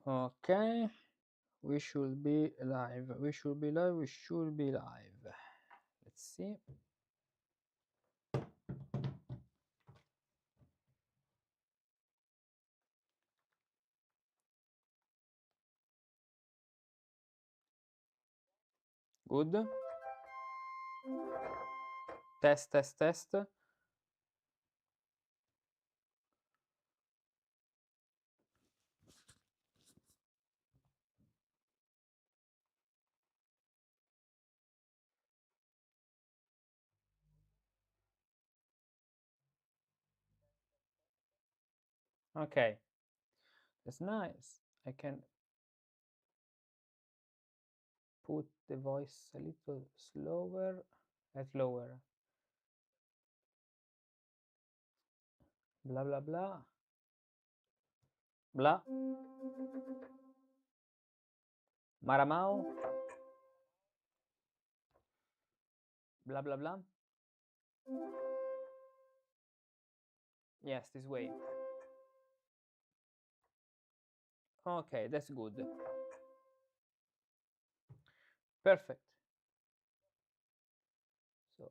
Okay, we should be live. We should be live. We should be live. Let's see. Good. Test, test, test. Okay, that's nice. I can put the voice a little slower and lower. Blah, blah, blah. Blah. Maramao. Blah, blah, blah. Yes, this way. Okay, that's good. Perfect. So,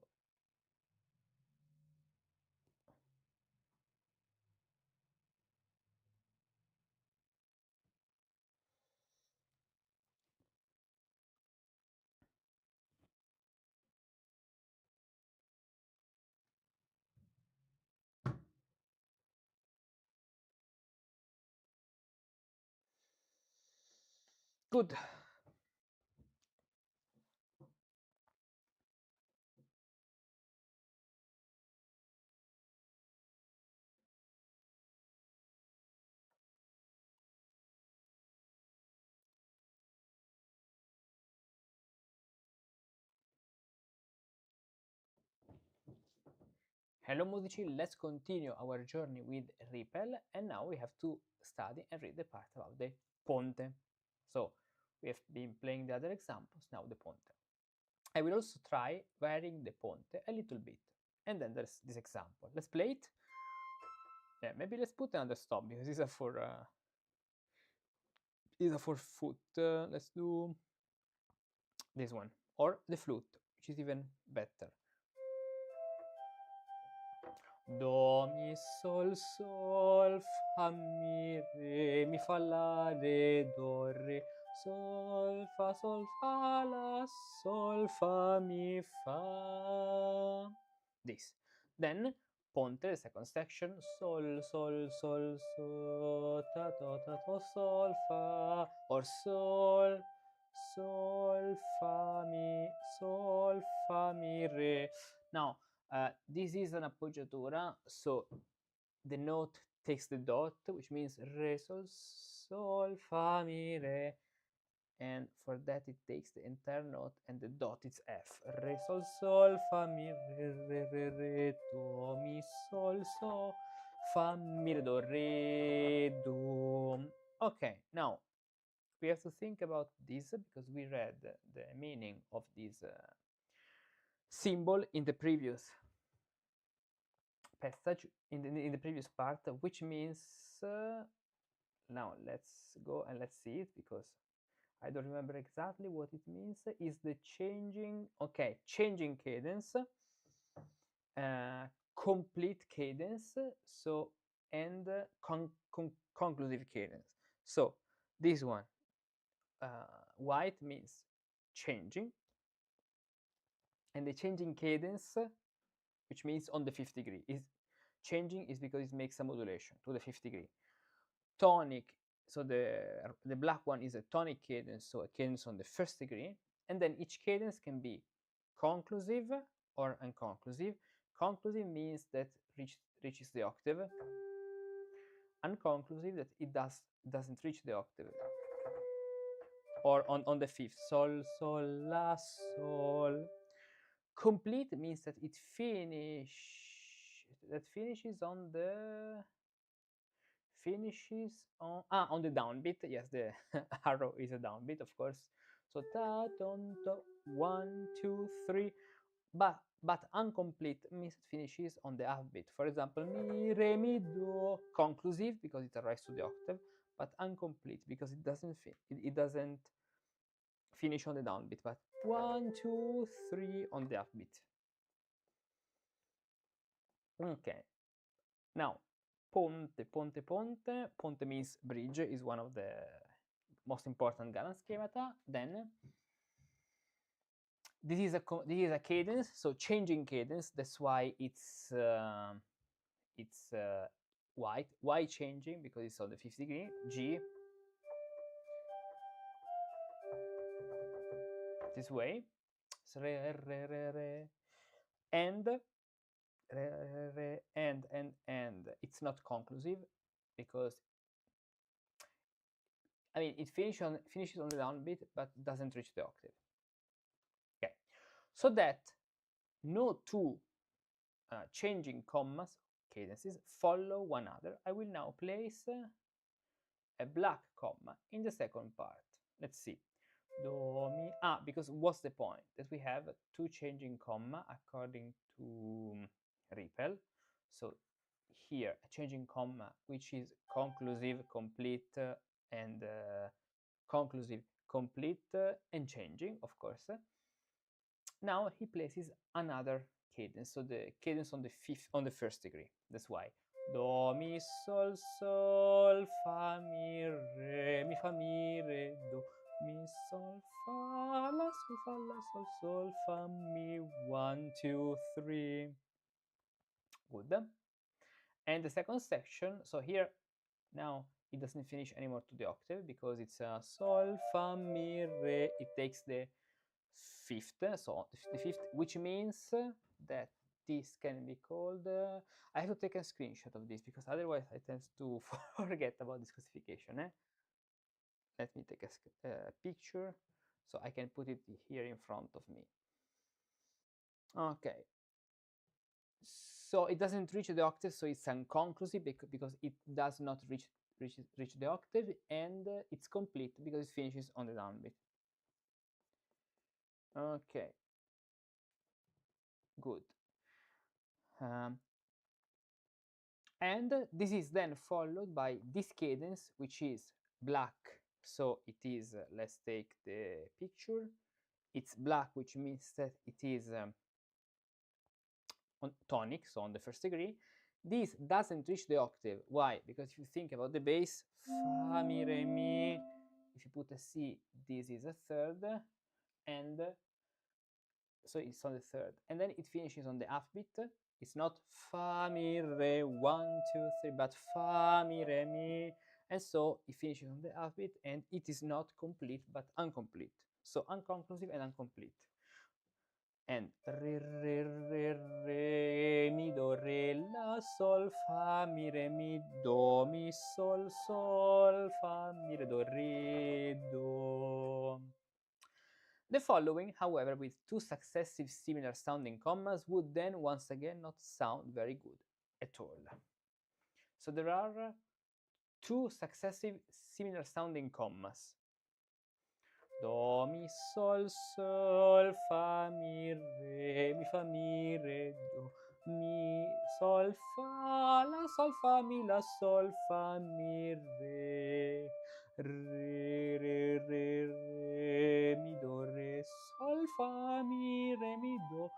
good. Hello Musici, let's continue our journey with Riepel, and now we have to study and read the part about the ponte. So we have been playing the other examples, now the ponte. I will also try varying the ponte a little bit, and then there's this example. Let's play it. Yeah, maybe let's put another stop because these are for foot. Let's do this one or the flute, which is even better. Do, mi, sol, sol, fa, mi, re, mi, fa, la, re, do, re, sol, fa, la, sol, fa, mi, fa. This. Then, ponte, the second section, sol, sol, sol, sol, ta, ta, ta, ta, sol, fa, or sol, sol, fa, mi, re. Now, this is an appoggiatura, so the note takes the dot, which means re, sol, sol, fa, mi, re, and for that it takes the entire note and the dot is F. Re, sol, sol, fa, mi, re, re, re, re, do, mi, sol, so, fa, mi, re, do, re, do. Okay, now we have to think about this because we read the meaning of this symbol in the previous passage in the previous part, which means now let's go and let's see it because I don't remember exactly what it means. Is the changing, okay, changing cadence, complete cadence, so and conclusive cadence. So this one, white means changing, and the changing cadence, which means on the fifth degree, is changing is because it makes a modulation to the fifth degree. Tonic, so the black one is a tonic cadence, so a cadence on the first degree, and then each cadence can be conclusive or unconclusive. Conclusive means that reaches the octave. Unconclusive that it doesn't reach the octave. Or on the fifth, sol, sol, la, sol. Complete means that it finishes on the on the downbeat. Yes, the arrow is a downbeat, of course. So ta ton to 1 2 3, but incomplete means it finishes on the half beat. For example, mi re mi do, conclusive because it arrives to the octave, but incomplete because it doesn't finish on the downbeat, but 1, 2, 3 on the upbeat. Okay, now ponte, ponte, ponte. Ponte means bridge, is one of the most important Galant schemata. Then this is a cadence, so changing cadence. That's why it's white. Why changing? Because it's on the 5th degree. G. This way. So re, re, re, re. And re, re, re, and. It's not conclusive because I mean it finishes on the downbeat, but doesn't reach the octave. Okay, so that no two changing commas, cadences, follow one another, I will now place a black comma in the second part. Let's see. Do, mi, because what's the point? That we have two changing comma according to Riepel. So here a changing comma which is conclusive, complete, and conclusive, complete, and changing, of course. Now he places another cadence, so the cadence on the first degree. That's why do mi sol sol fa mi re do mi sol fa la sol sol fa mi 1 2 3. Good. And the second section, so here now it doesn't finish anymore to the octave because it's a sol fa mi re. It takes the 5th, so the 5th, which means that this can be called. I have to take a screenshot of this because otherwise I tend to forget about this classification. Let me take a picture so I can put it here in front of me. Okay. So it doesn't reach the octave, so it's unconclusive because it does not reach the octave, and it's complete because it finishes on the downbeat. Okay, good. And this is then followed by this cadence, which is black. So it is, let's take the picture. It's black, which means that it is on tonic, so on the first degree. This doesn't reach the octave. Why? Because if you think about the bass, fa, mi, re, mi, if you put a C, this is a third, and so it's on the third. And then it finishes on the upbeat. It's not fa, mi, re, 1, 2, 3, but fa, mi, re, mi. And so it finishes on the upbeat, and it is not complete, but incomplete. So unconclusive and incomplete. And re, re, re, re, mi, do, re, la, sol, fa, mi, re, mi, do, mi, sol, sol, fa, mi, re, do, re, do. The following, however, with two successive similar sounding commas would then once again not sound very good at all. So there are two successive similar sounding commas. Do, mi, sol, sol, fa, mi, re, do, mi, sol, fa, la, sol, fa, mi, re, re, mi, do, re, sol, fa, mi, re, mi, do,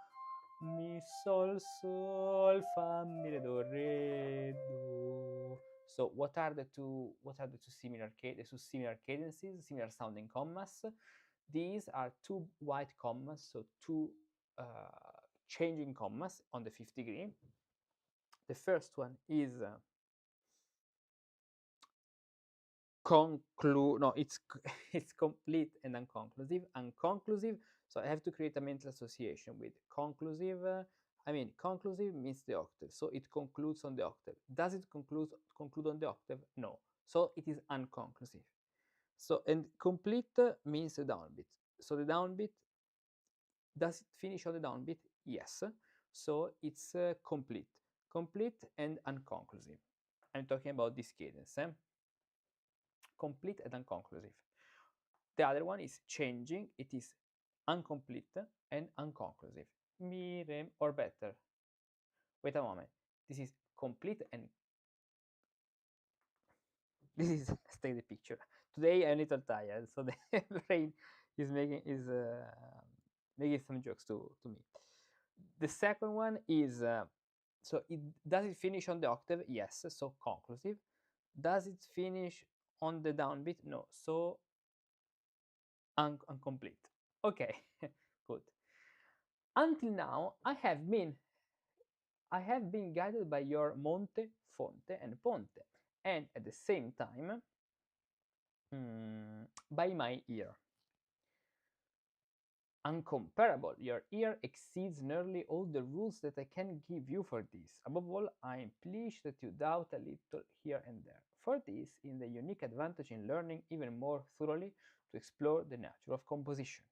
mi, sol, sol, fa, mi, re, do, re, do. So what are the two similar cadences, similar sounding commas? These are two white commas, so two changing commas on the 5th degree. The first one is it's complete and unconclusive. Unconclusive, so I have to create a mental association with conclusive. Conclusive means the octave, so it concludes on the octave. Does it conclude on the octave? No. So it is unconclusive. So, and complete means the downbeat. So the downbeat, does it finish on the downbeat? Yes. So it's complete and unconclusive. I'm talking about this cadence. Complete and unconclusive. The other one is changing. It is incomplete and unconclusive. Mi, re, or better. Wait a moment. This is complete and This is stay the picture. Today I'm a little tired, so the brain is making some jokes to me. The second one is so does it finish on the octave? Yes, so conclusive. Does it finish on the downbeat? No, so incomplete. Okay, good. Until now, I have been guided by your Monte, Fonte, and Ponte, and at the same time by my ear. Uncomparable, your ear exceeds nearly all the rules that I can give you for this. Above all, I am pleased that you doubt a little here and there. For this, in the unique advantage in learning even more thoroughly to explore the nature of composition.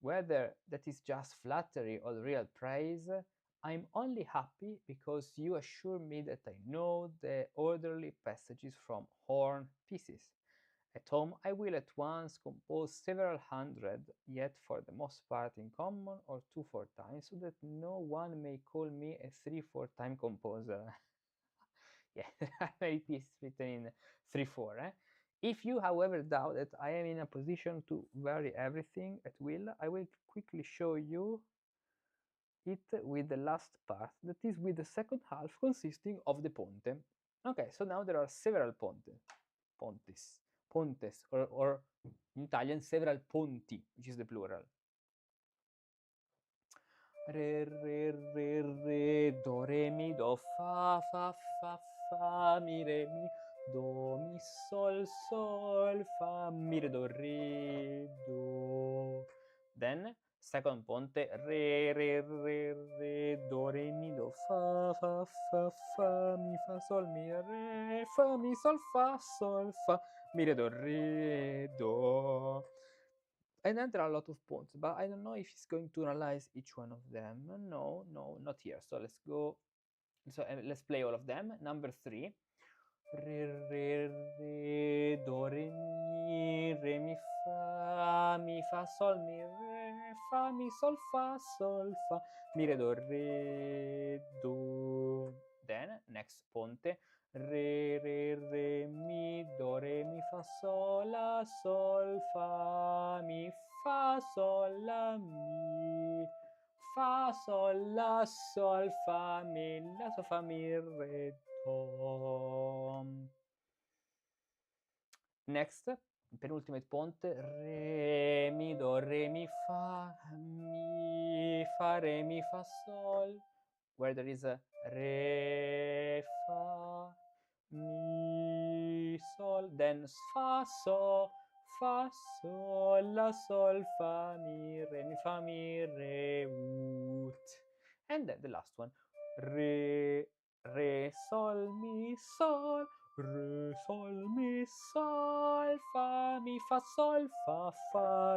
Whether that is just flattery or real praise, I'm only happy because you assure me that I know the orderly passages from horn pieces. At home, I will at once compose several hundred, yet for the most part in common or 2/4 time, so that no one may call me a 3/4 time composer. Yeah, there are many pieces written in 3/4. If you, however, doubt that I am in a position to vary everything at will, I will quickly show you it with the last part, that is with the second half consisting of the ponte. Okay, so now there are several pontes, or in Italian several ponti, which is the plural. Re, re, re, re, do, re, mi, do, fa, fa, fa, fa, mi, re, mi, do, mi, sol, sol, fa, mi, re, do, re, do. Then, second ponte, re, re, re, re, do, re, mi, do, fa, fa, fa, fa, mi, fa, sol, mi, re, fa, mi, sol, fa, mi, re, do, re, do. And then there are a lot of points, but I don't know if it's going to analyze each one of them. No, not here. So let's go. So let's play all of them. Number 3. Re, re, re, do, re, mi, fa, sol, mi, re, fa, mi, sol, fa, mi, re, do, re, do. Then, next ponte. Re, re, mi, do, re, mi, fa, sol, la, sol, fa, mi, fa, sol, la, mi, fa, sol, la, sol, fa, mi, la, sol, fa, mi, re, do. Next, penultimate ponte, re, mi, do, re, mi, fa, re, mi, fa, sol, where there is a re, fa, mi, sol, then fa, sol, la, sol, fa, mi, re, ut. And then the last one, re, sol, mi, sol, re, sol, mi, sol, fa,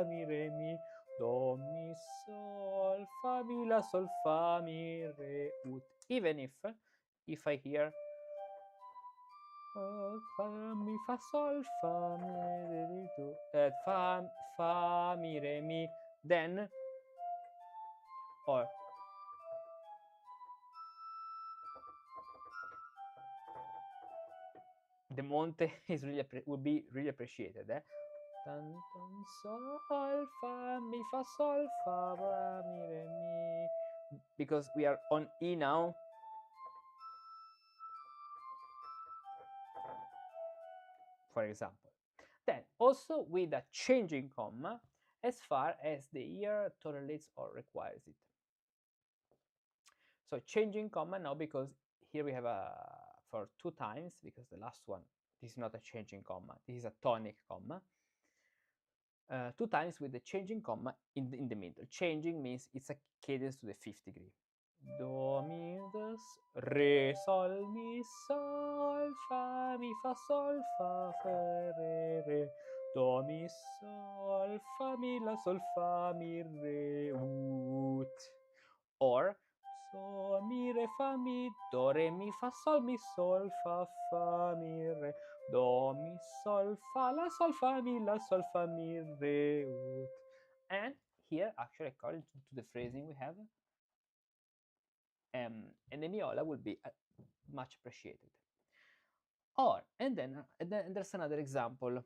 mi, re, mi, do, mi, sol, fa, mi, la, sol, fa, mi, re, ut. Even if I hear fa, mi, fa, sol, fa, mi, re, mi, do, fa, mi, re, mi, then, or the monte is really would be really appreciated. Tan, tan, sol, fa, mi, fa, sol, fa, mi, re, mi. Because we are on E now. For example. Then also with a changing comma as far as the ear tolerates or requires it. So changing comma now, because here we have a for 2 times, because the last one, this is not a changing comma, this is a tonic comma. 2 times with the changing comma in the middle. Changing means it's a cadence to the 5th degree. Do, mi, do, re, sol, mi, sol, fa, mi, fa, sol, fa, re, do, mi, sol, fa, mi, la, sol, fa, mi, re, ut. Or so, mi, re, fa, mi, do, re, mi, fa, sol, mi, mi, re, do, mi, sol, fa, la, sol, fa, mi, la, sol, fa, mi, re, ut. And here, actually, according to the phrasing we have, and the miola will be much appreciated. Or, and then there's another example,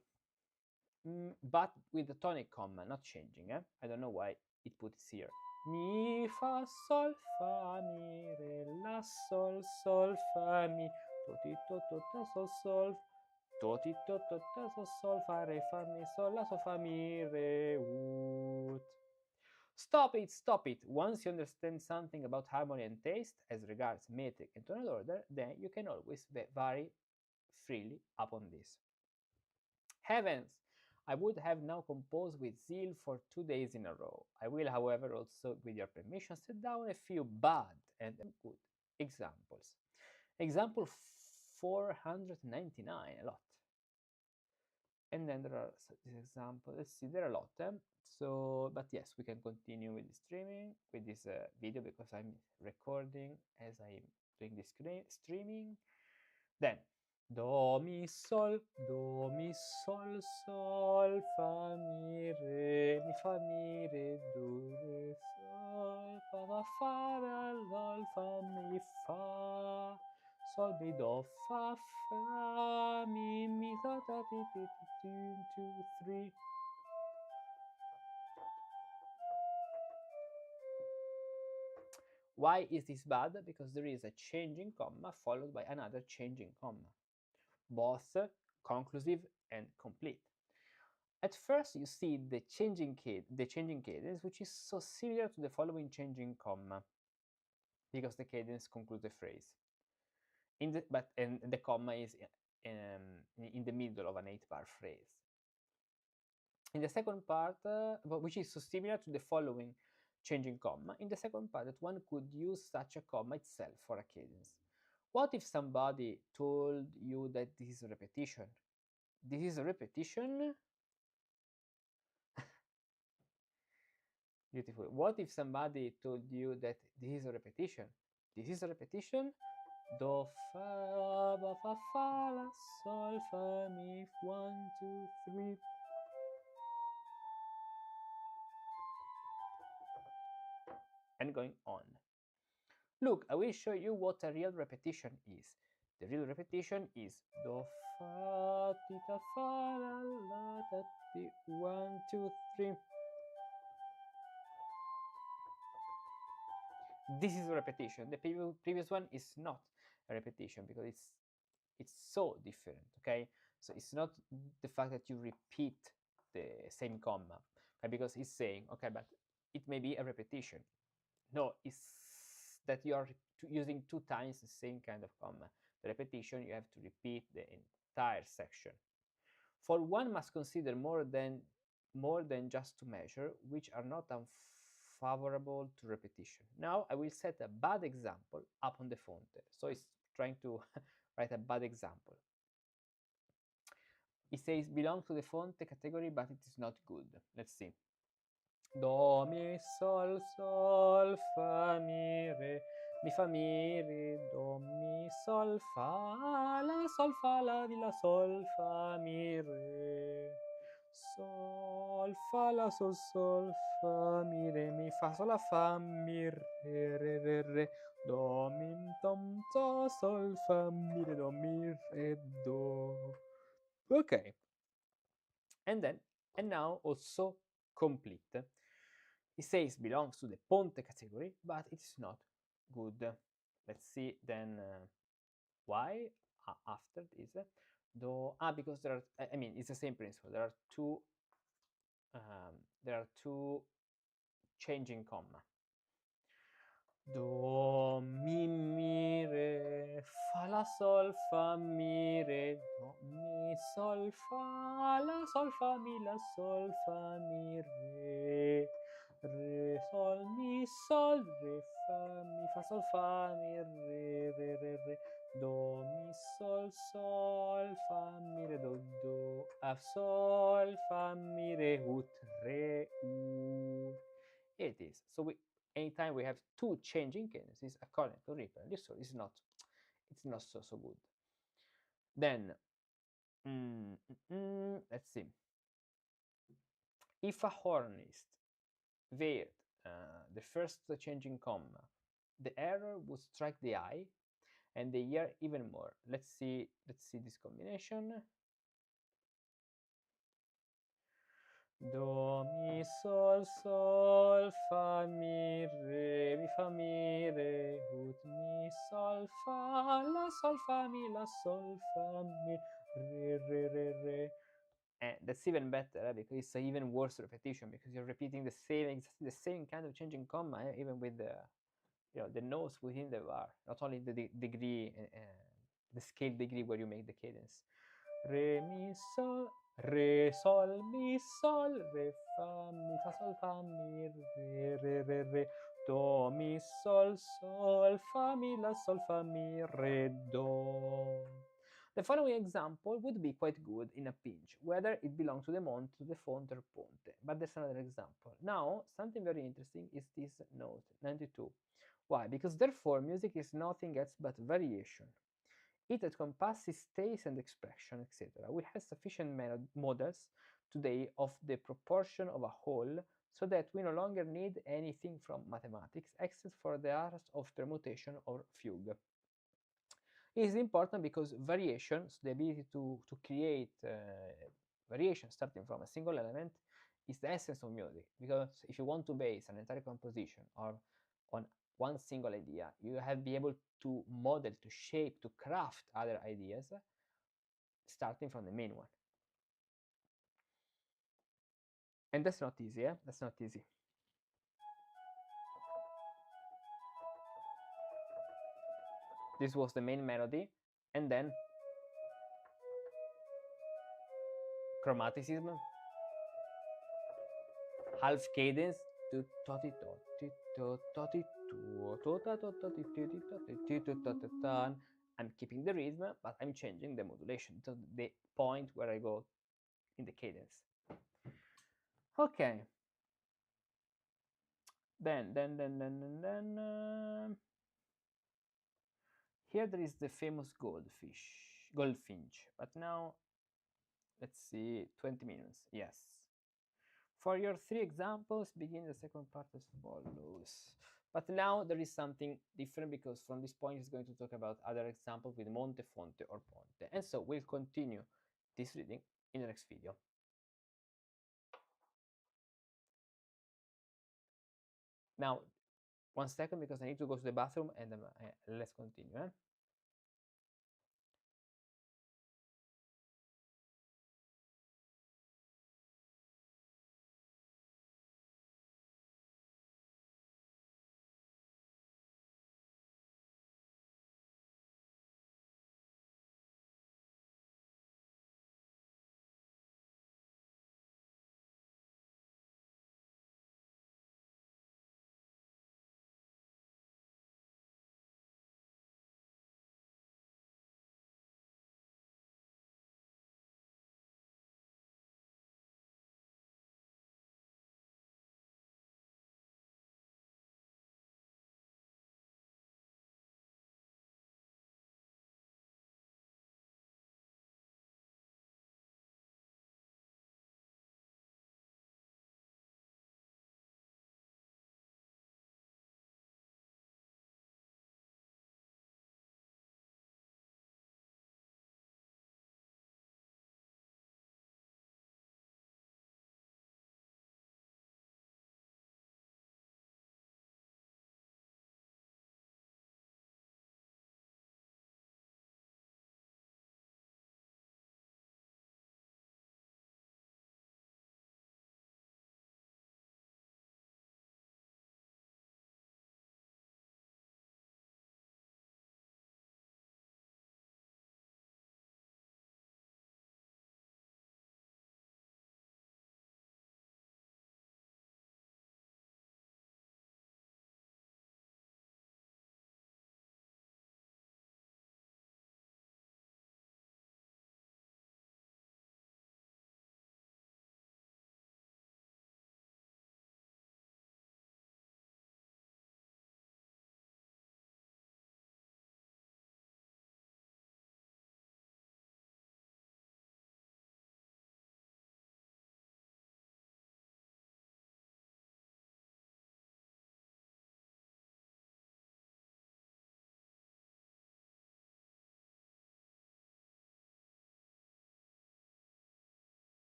but with the tonic comma, not changing. I don't know why it puts here. Mi, fa, sol, fa, mi, re, la, sol, sol, fa, mi, do, ti, do, do, da, sol, sol, do, ti, do, do, da, sol, sol, fa, re, fa, mi, sol, la, sol, fa, mi, re, ut. Stop it, stop it. Once you understand something about harmony and taste as regards metric and tonal order, then you can always vary freely upon this. Heavens! I would have now composed with zeal for 2 days in a row. I will, however, also, with your permission, set down a few bad and good examples. Example 499, a lot. And then there are this example. Let's see, there are a lot. So, but yes, we can continue with the streaming, with this video, because I'm recording as I'm doing this streaming. Then, do, mi, sol, sol, fa, mi, fa, mi, re, do, re, sol, fa, la, lol, fa, mi, fa, sol, mi, do, fa, mi, ta, ta, ti, ti, ti, 1, 2, 3. Why is this bad? Because there is a changing comma followed by another changing comma, both conclusive and complete. At first, you see the changing cadence, which is so similar to the following changing comma, because the cadence concludes the phrase. And the comma is in the middle of an 8-bar phrase. In the second part, which is so similar to the following changing comma, in the second part that one could use such a comma itself for a cadence. What if somebody told you that this is a repetition? This is a repetition. Beautiful. What if somebody told you that this is a repetition? This is a repetition. Do, fa, ba, fa, la, sol, fa, mi, 1, 2, 3. And going on. Look, I will show you what a real repetition is. The real repetition is do, fa, ti, ta, fa, la, ta, ti, 1, 2, 3. This is a repetition. The previous one is not a repetition because it's so different. Okay, so it's not the fact that you repeat the same comma, okay? Because it's saying, okay, but it may be a repetition. No, it's that you are using 2 times the same kind of comma. The repetition, you have to repeat the entire section. For one must consider more than just to measure, which are not unfavorable to repetition. Now I will set a bad example up on the fonte. So it's trying to write a bad example. It says belongs to the fonte category, but it is not good. Let's see. Do, mi, sol, sol, fa, mi, re, mi, fa, mi, re, do, mi, sol, fa, la, mi, la, sol, fa, mi, re, sol, fa, la, sol, sol, fa, mi, re, mi, fa, sol, la, fa, mi, re, do, mi, tom, to, sol, fa, mi, re, do, mi, re, do. Okay. And now also complete. It says belongs to the ponte category, but it's not good. Let's see then why after this. Because there are, I mean, it's the same principle. There are two changing comma. Do, mi, re, fa, la, sol, fa, mi, re, do, mi, sol, fa, la, sol, fa, mi, la, sol, fa, mi, re, sol, mi, sol, re, fa, mi, fa, sol, fa, mi, re, do, mi, sol, sol, fa, mi, re, do, sol, fa, mi, re, ut, re, ut. It is. So anytime we have 2 changing cadences according to Riepel, this is not so good. Then let's see. If a hornist varied the first changing comma, the error would strike the eye and they hear even more. Let's see this combination. Do, mi, sol, sol, fa, mi, re, ut, mi, sol, fa, la, sol, fa, mi, la, sol, fa, mi, re. And that's even better because it's an even worse repetition because you're repeating exactly the same kind of changing comma, even with the notes within the bar, not only the degree, the scale degree where you make the cadence. Re, mi, sol, re, sol, mi, sol, re, fa, mi, fa, sol, fa, mi, re, do, mi, sol, sol, fa, mi, la, sol, fa, mi, re, do. The following example would be quite good in a pinch, whether it belongs to the monte, to the fonte, or ponte, but there's another example. Now, something very interesting is this note, 92. Why? Because therefore, music is nothing else but variation. It encompasses taste and expression, etc. We have sufficient models today of the proportion of a whole so that we no longer need anything from mathematics except for the art of permutation or fugue. It is important because variations, the ability to create variations starting from a single element, is the essence of music. Because if you want to base an entire composition or on one single idea, you have to be able to model, to shape, to craft other ideas starting from the main one. And that's not easy, eh? That's not easy. This was the main melody, and then chromaticism, half cadence, I'm keeping the rhythm, but I'm changing the modulation to the point where I go in the cadence. Okay. Then here there is the famous goldfinch. But now, let's see, 20 minutes. Yes. For your 3 examples, begin the second part as follows. But now there is something different because from this point it's going to talk about other examples with monte, fonte, or ponte. And so we'll continue this reading in the next video. Now, 1 second because I need to go to the bathroom and let's continue.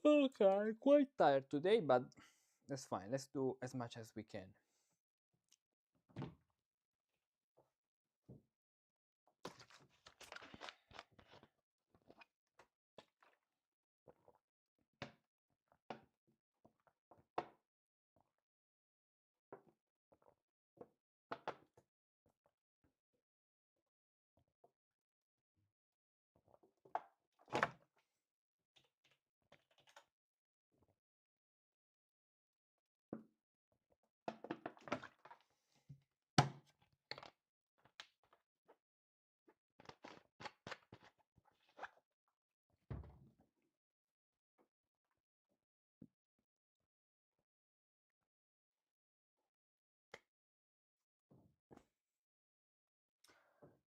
Okay, I'm quite tired today, but that's fine. Let's do as much as we can.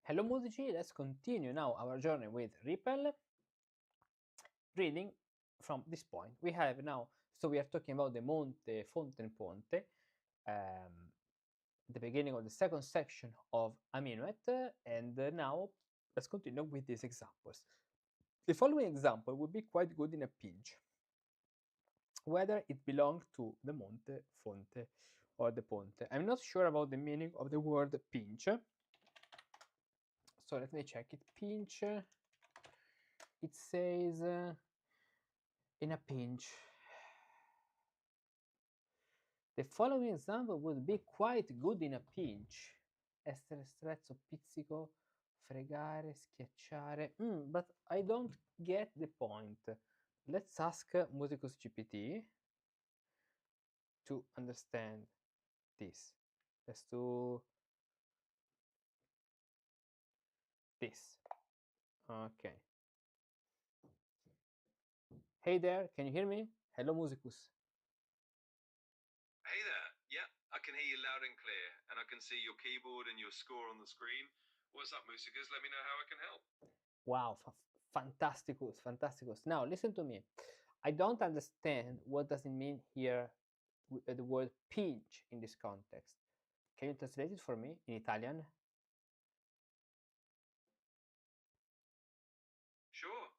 Hello Musici, let's continue now our journey with Riepel, reading from this point. We have now, so we are talking about the Monte, Fonte and Ponte, the beginning of the second section of a minuet, and now let's continue with these examples. The following example would be quite good in a pinch, whether it belongs to the Monte, Fonte, or the Ponte. I'm not sure about the meaning of the word pinch, so let me check it. Pinch, it says in a pinch. The following example would be quite good in a pinch. Essere strezzo, pizzico, fregare, schiacciare. But I don't get the point. Let's ask Musicus GPT to understand this. Let's do this. Okay. Hey there, can you hear me? Hello, Musicus. Hey there. Yeah, I can hear you loud and clear, and I can see your keyboard and your score on the screen. What's up, Musicus? Let me know how I can help. Wow, fantasticus, fantasticus. Now listen to me. I don't understand what does it mean here the word pinch in this context. Can you translate it for me in Italian? Sure.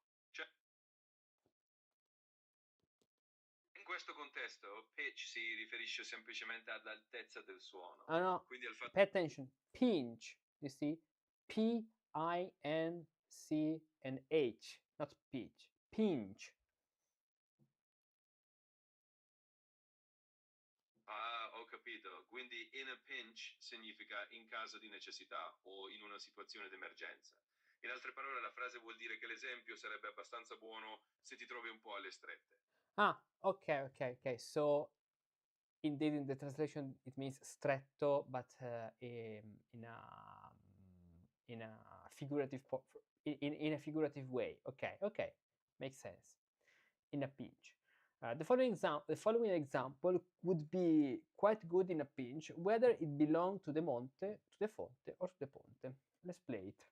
In questo contesto, pitch si riferisce semplicemente all'altezza del suono. Oh no, Quindi al fatto... pay attention. Pinch, you see? P-I-N-C-N-H, not pitch. Pinch. Ah, ho capito. Quindi in a pinch significa in caso di necessità o in una situazione d'emergenza. In altre parole, la frase vuol dire che l'esempio sarebbe abbastanza buono se ti trovi un po' alle strette. Ah, okay. So indeed in the translation it means stretto, but in a figurative in a figurative way. Okay, makes sense. In a pinch. The following example would be quite good in a pinch, whether it belongs to the Monte, to the Fonte, or to the Ponte. Let's play it.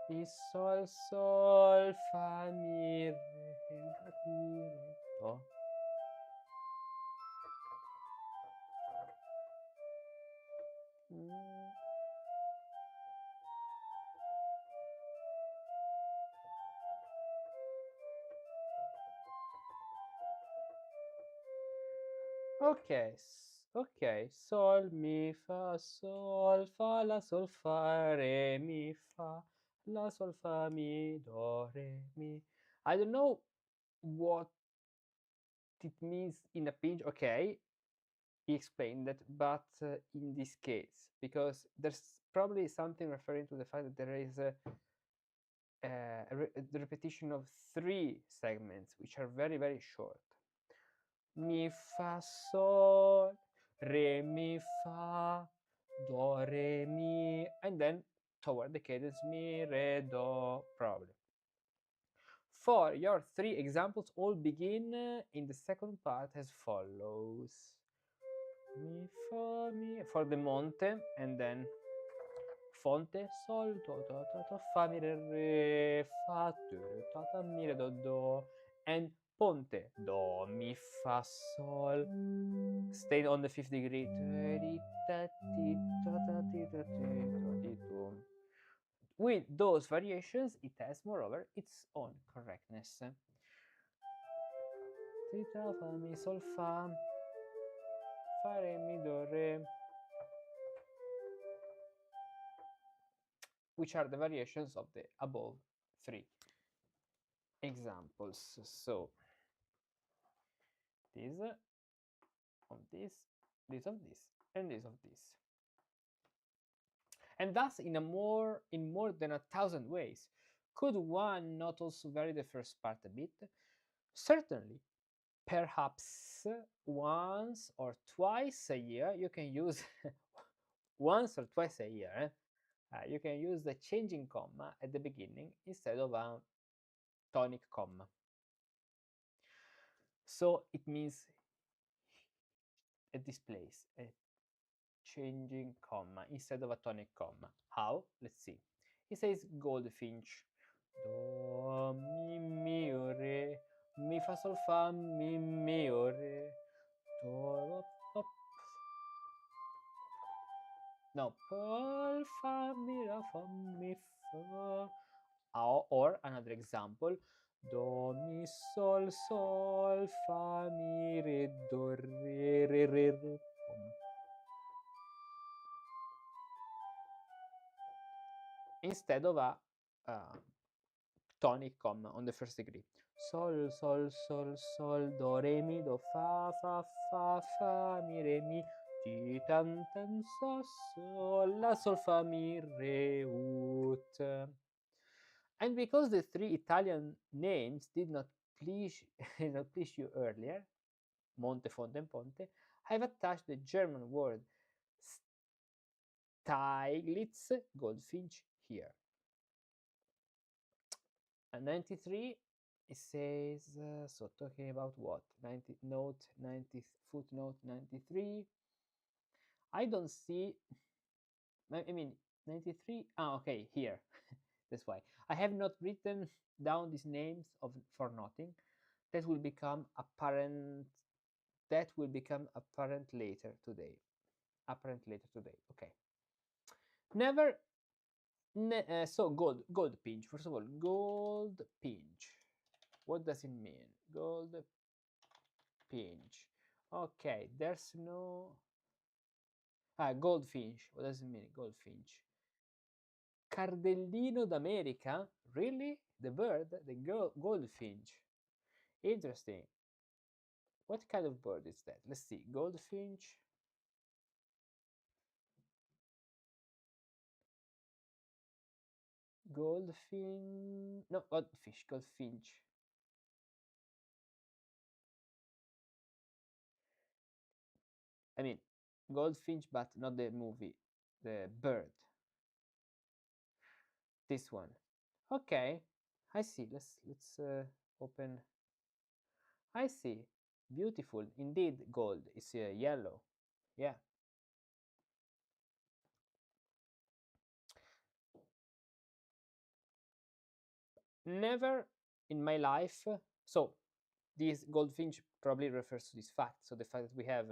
Mi sol sol fa mi re do. Ok, sol, mi, fa, la, sol, fa, re, mi, fa, la, sol, fa, mi, do, re, mi. I don't know what it means in a pinch. Okay, he explained that, but in this case, because there's probably something referring to the fact that there is the repetition of 3 segments, which are very, very short. Mi, fa, sol, re, mi, fa, do, re, mi, and then toward the cadence mi, re, do, probably. For your 3 examples, all begin in the second part as follows. Mi, fa, mi, for the Monte, and then Fonte, sol, do, fa, mi, re, fa, do, mi, re, do, and Ponte, do, mi, fa, sol, staying on the 5th degree. With those variations, it has, moreover, its own correctness. ti, ta, fa, mi, sol, fa, re, mi, do, re, which are the variations of the above three examples. So this of this, this of this, and this of this. And thus in more than 1,000 ways. Could one not also vary the first part a bit? Certainly. Perhaps once or twice a year you can use once or twice a year you can use the changing comma at the beginning instead of a tonic comma. So it means at this place a changing comma instead of a tonic comma. How? Let's see. It says goldfinch. Do, mi, re, mi, fa, sol, fa, mi, re, do, do, no, sol, fa, mi, la, fa, mi, fa. Or another example, do, mi, sol, sol, fa, mi, re, do, re, re, re, re. Instead of a tonic comma on the first degree. Sol, sol, sol, sol, do, re, mi, do, fa, fa, fa, fa, mi, re, mi, ti, tan, tan, so, sol, la, sol, fa, mi, re, ut. And because the three Italian names did not please, not please you earlier, Monte, Fonte, and Ponte, I have attached the German word Steiglitz, goldfinch, here. And 93, it says, so talking about what? 90, note 90, footnote 93. I don't see, I mean, 93, okay, here. That's why. I have not written down these names for nothing. That will become apparent later today. Okay. Never. So gold pinch. First of all, gold pinch. What does it mean? Gold pinch. Okay, there's no. Goldfinch. What does it mean? Goldfinch. Cardellino d'America? Really? The bird? The goldfinch. Interesting. What kind of bird is that? Let's see. Goldfinch. Goldfinch. No, goldfish. Goldfinch. I mean, goldfinch, but not the movie. The bird. This one. Okay. I see. Let's open. I see. Beautiful. Indeed, gold. It's yellow. Yeah. Never in my life. So this goldfinch probably refers to this fact. So the fact that we have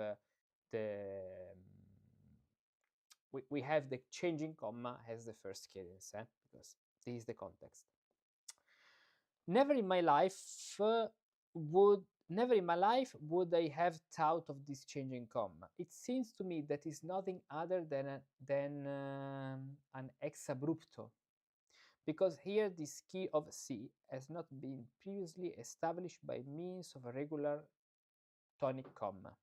we have the changing comma as the first cadence, because this is the context. Never in my life would I have thought of this changing comma. It seems to me that is nothing other than an ex abrupto, because here this key of C has not been previously established by means of a regular tonic comma.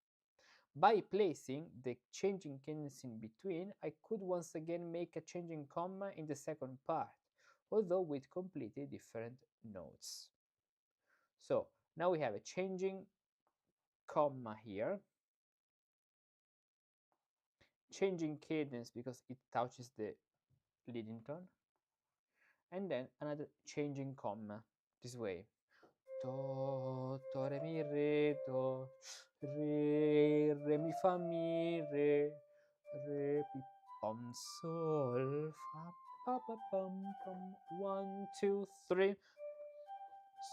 By placing the changing cadence in between, I could once again make a changing comma in the second part, although with completely different notes. So now we have a changing comma here, changing cadence because it touches the leading tone, and then another changing comma this way. Do, re, mi, re, do, re, mi, fa, mi, re, pi, pom, sol, fa, pa, pa, pum, pum, 1, 2, 3,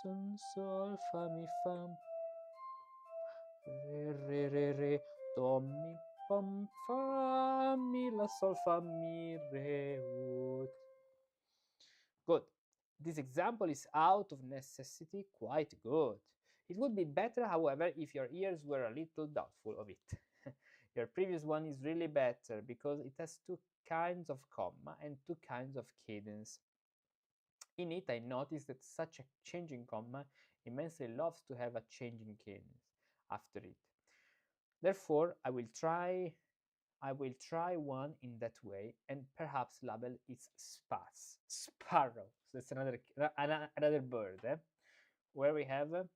son, sol, fa, mi, fa, re, do, mi, pom, fa, mi, la, sol, fa, mi, re, ut. Good. This example is out of necessity quite good. It would be better, however, if your ears were a little doubtful of it. Your previous one is really better because it has two kinds of comma and two kinds of cadence. In it, I noticed that such a changing comma immensely loves to have a changing cadence after it. Therefore, I will try one in that way and perhaps label its sparrow. So that's another bird, where we have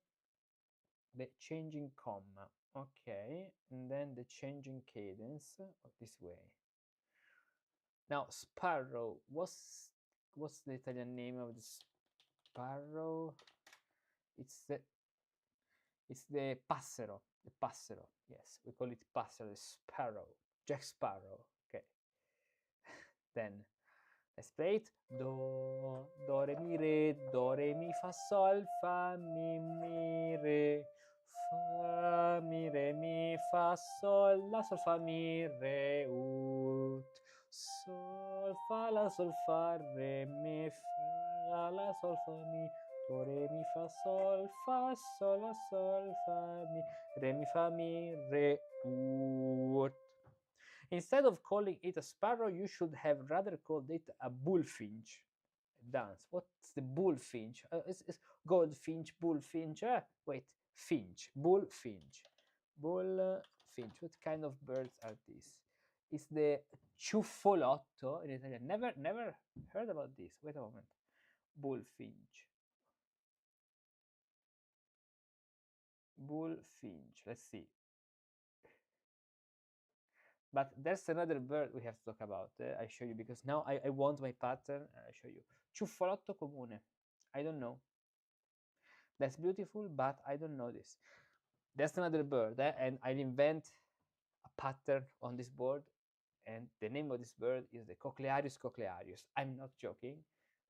the changing comma. Okay, and then the changing cadence this way. Now, sparrow. What's the Italian name of the sparrow? It's the passero. The passero. Yes, we call it passero. The sparrow. Jack Sparrow. Okay. Then let's play it. Do, re, mi, fa, sol, fa, mi, re. Fa, mi, fa, sol, la, sol, fa, mi, re, ut. Sol, fa, la, sol, fa, re, mi, fa, la, sol, fa, mi. Do, re, mi, fa, sol, la, sol, fa, mi, re, mi, fa, mi, re, ut. Instead of calling it a sparrow, you should have rather called it a bullfinch. Dance. What's the bullfinch? It's goldfinch, bullfinch. Wait, finch, bullfinch, bullfinch. What kind of birds are these? It's the ciuffolotto in Italian. Never heard about this. Wait a moment. Bullfinch. Bullfinch. Let's see. But there's another bird we have to talk about. I show you because now I want my pattern. I show you. Ciuffolotto comune. I don't know. That's beautiful, but I don't know this. That's another bird, and I'll invent a pattern on this board. And the name of this bird is the Cochlearius cochlearius. I'm not joking.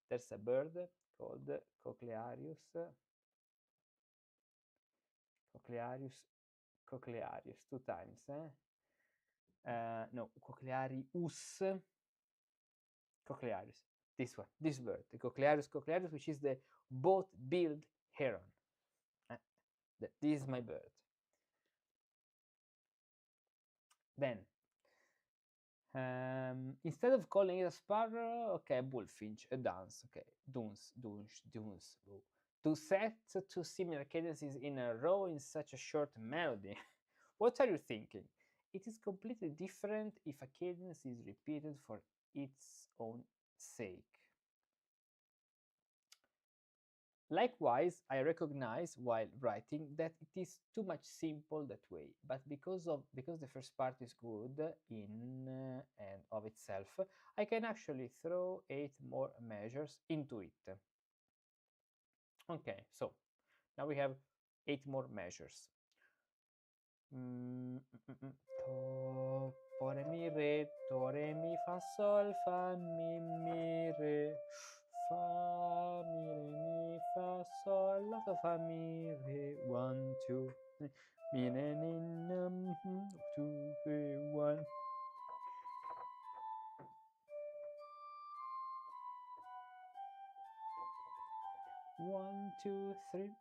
There's a bird called Cochlearius. Cochlearius cochlearius. Two times. No, Cochlearius cochlearius. This one, this bird, the Cochlearius cochlearius, which is the boat-billed heron. This is my bird. Then, instead of calling it a sparrow, okay, a bullfinch, a dance, okay, duns. To set two similar cadences in a row in such a short melody. What are you thinking? It is completely different if a cadence is repeated for its own sake. Likewise, I recognize while writing that it is too much simple that way, but because the first part is good in and of itself, I can actually throw 8 more measures into it. Okay, so now we have 8 more measures. Do, re, mi, re, do, re, mi, fa, sol, fa, mi, re. Fa, mi, re, mi, fa, sol, la, sol, fa, mi, re. 1, 2, 3. Mi, re, ni, 2, 3, 1. One, two, three.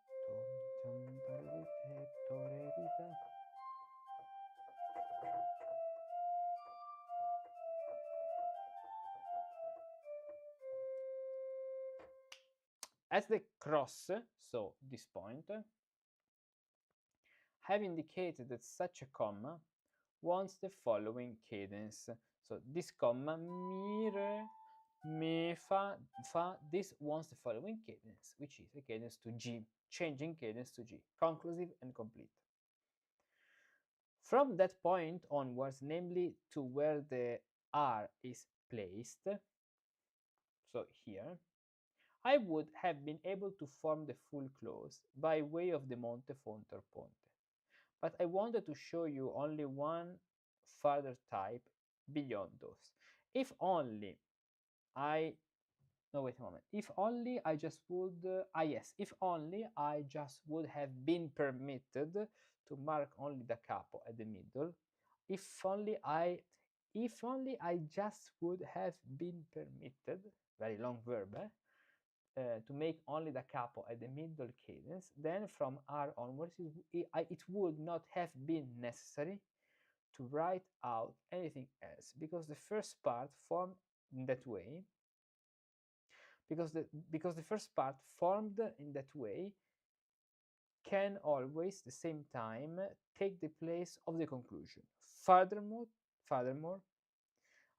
As the cross, so this point, have indicated that such a comma wants the following cadence. So this comma, mi, re, mi, fa, this wants the following cadence, which is a cadence to G, changing cadence to G, conclusive and complete. From that point onwards, namely to where the R is placed, so here, I would have been able to form the full clause by way of the Monte, Fonte, or Ponte. But I wanted to show you only one further type beyond those. If only I no wait a moment. If only I just would yes, if only I just would have been permitted to mark only the capo at the middle. If only I just would have been permitted, very long verb, to make only da capo at the middle cadence, then from R onwards it would not have been necessary to write out anything else, because the first part formed in that way, because the first part formed in that way can always, the same time, take the place of the conclusion. Furthermore,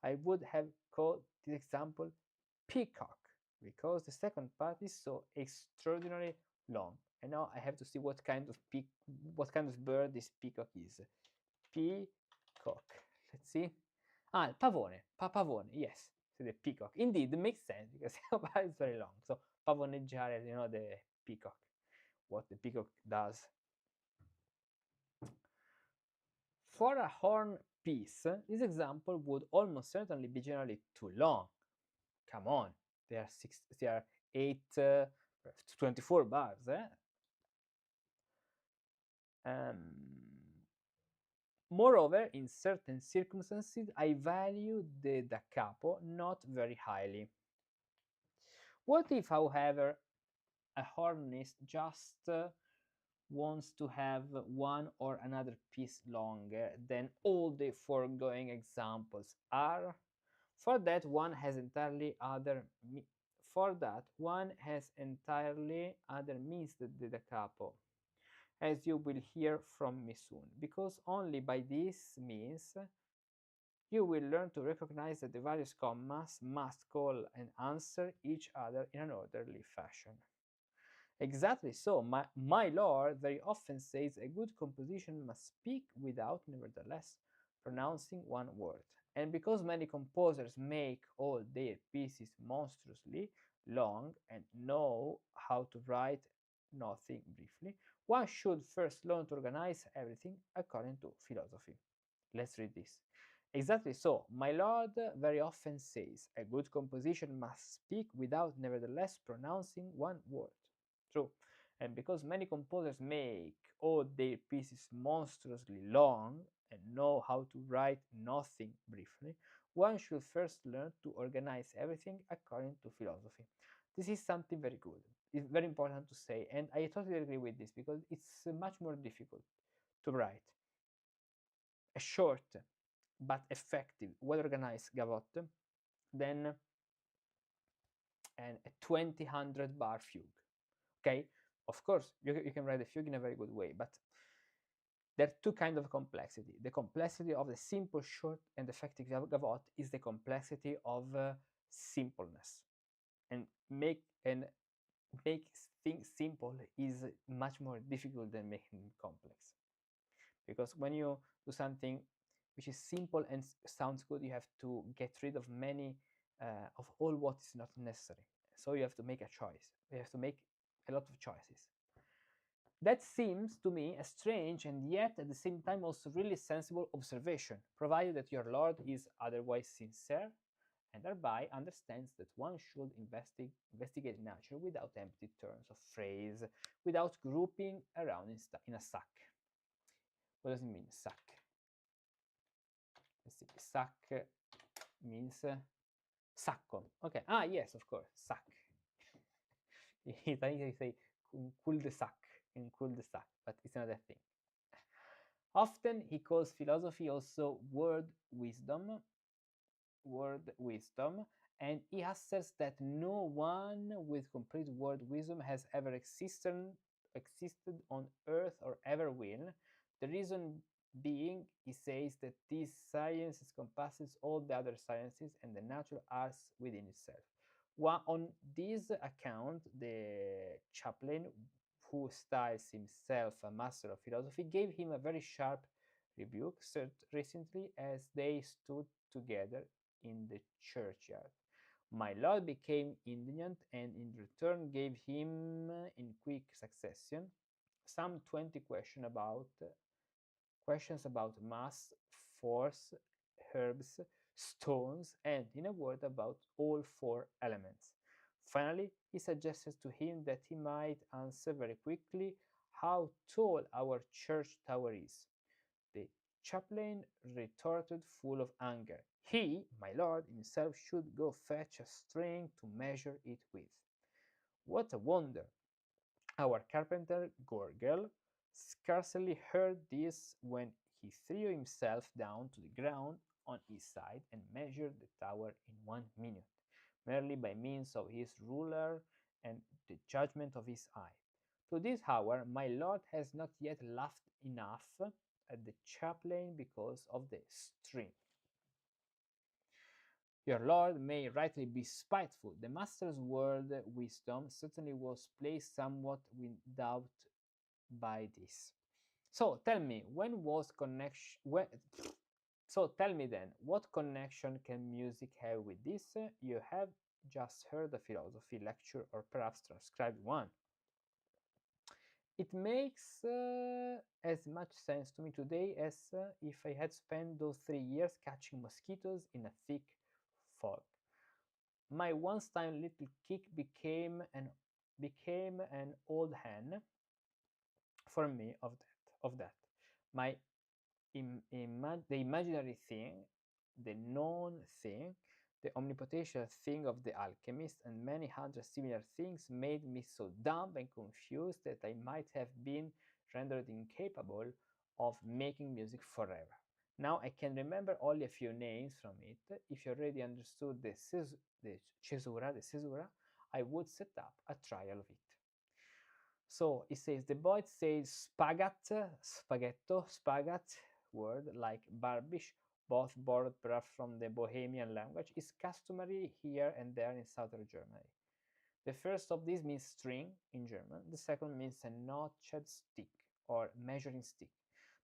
I would have called this example peacock, because the second part is so extraordinarily long. And now I have to see what kind of bird this peacock is. Peacock. Let's see. Ah, il pavone. Pavone. Yes. So the peacock. Indeed, it makes sense because it's very long. So pavoneggiare, the peacock. What the peacock does. For a horn piece, this example would almost certainly be generally too long. Come on, there are 24 bars. Moreover, in certain circumstances, I value the da capo not very highly. What if, however, a hornist just wants to have one or another piece longer than all the foregoing examples are? For that, one has entirely other means than the da capo, as you will hear from me soon, because only by this means you will learn to recognize that the various commas must call and answer each other in an orderly fashion. Exactly so. My lord very often says a good composition must speak without, nevertheless, pronouncing one word. And because many composers make all their pieces monstrously long and know how to write nothing briefly, one should first learn to organize everything according to philosophy. Let's read this. Exactly so. My lord very often says a good composition must speak without, nevertheless, pronouncing one word. True. And because many composers make all their pieces monstrously long and know how to write nothing briefly, one should first learn to organize everything according to philosophy. This is something very good. It's very important to say, and I totally agree with this because it's much more difficult to write a short but effective, well-organized gavotte than a 2000 bar fugue. Okay, of course, you can write a fugue in a very good way, but there are two kinds of complexity. The complexity of the simple, short, and effective gavotte is the complexity of simpleness, and make things simple is much more difficult than making it complex. Because when you do something which is simple and sounds good, you have to get rid of many of all what is not necessary. So you have to make a choice. You have to make a lot of choices. That seems to me a strange and yet at the same time also really sensible observation, provided that your lord is otherwise sincere and thereby understands that one should investigate nature without empty turns of phrase, without grouping around in a sack. What does it mean, sack? Let's see. Sack means sacco. Okay. Ah, yes, of course, sack. In Italian, they say un cul-de-sac, in cul-de-sac, but it's another thing. Often he calls philosophy also word wisdom, and he asserts that no one with complete word wisdom has ever existed on earth or ever will. The reason being, he says, that this science encompasses all the other sciences and the natural arts within itself. On this account, the chaplain, who styles himself a master of philosophy, gave him a very sharp rebuke recently as they stood together in the churchyard. My lord became indignant and in return gave him, in quick succession, some 20 questions about mass, force, herbs, stones, and, in a word, about all four elements. Finally, he suggested to him that he might answer very quickly how tall our church tower is. The chaplain retorted full of anger. He, my lord, himself should go fetch a string to measure it with. What a wonder! Our carpenter Gorgel scarcely heard this when he threw himself down to the ground on his side and measured the tower in 1 minute, merely by means of his ruler and the judgment of his eye. To this hour, my lord has not yet laughed enough at the chaplain because of the string. Your lord may rightly be spiteful. The master's word wisdom certainly was placed somewhat in doubt by this. So tell me, when was connection? So tell me then, what connection can music have with this? You have just heard a philosophy lecture, or perhaps transcribed one. It makes as much sense to me today as if I had spent those 3 years catching mosquitoes in a thick fog. My once-time little kick became an old hen for me of that. My the imaginary thing, the known thing, the omnipotential thing of the alchemist, and many other similar things made me so dumb and confused that I might have been rendered incapable of making music forever. Now I can remember only a few names from it. If you already understood the caesura, I would set up a trial of it. So it says the boy says spagat word like barbish, both borrowed perhaps from the Bohemian language, is customary here and there in southern Germany. The first of these means string in German, the second means a notched stick or measuring stick.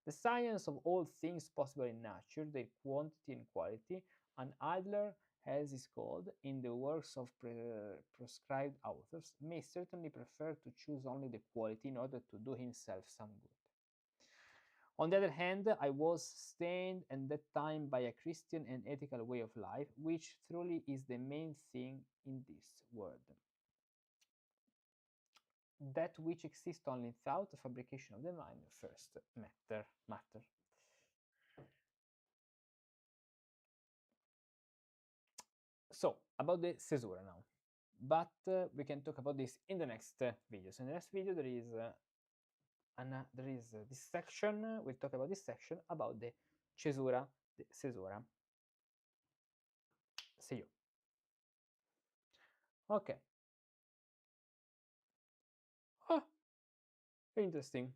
The science of all things possible in nature, their quantity and quality, an idler, as is called, in the works of proscribed authors, may certainly prefer to choose only the quality in order to do himself some good. On the other hand, I was stained at that time by a Christian and ethical way of life, which truly is the main thing in this world. That which exists only in thought, the fabrication of the mind, first matter. So, about the caesura now. But we can talk about this in the next video. So in the next video there is this section. We'll talk about this section about the caesura. See you. Okay. Oh, interesting.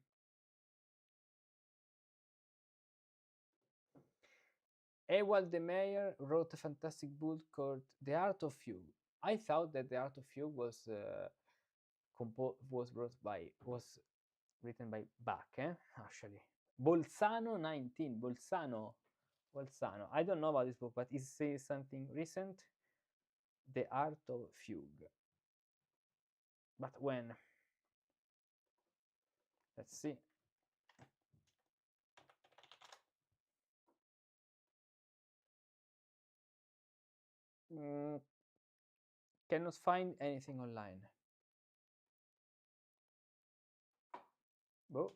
Ewald de Meyer wrote a fantastic book called The Art of Fugue. I thought that The Art of Fugue was written by Bach, actually. Bolzano 19. Bolzano. I don't know about this book, but it says something recent. The Art of Fugue. But when? Let's see. Cannot find anything online. Oh.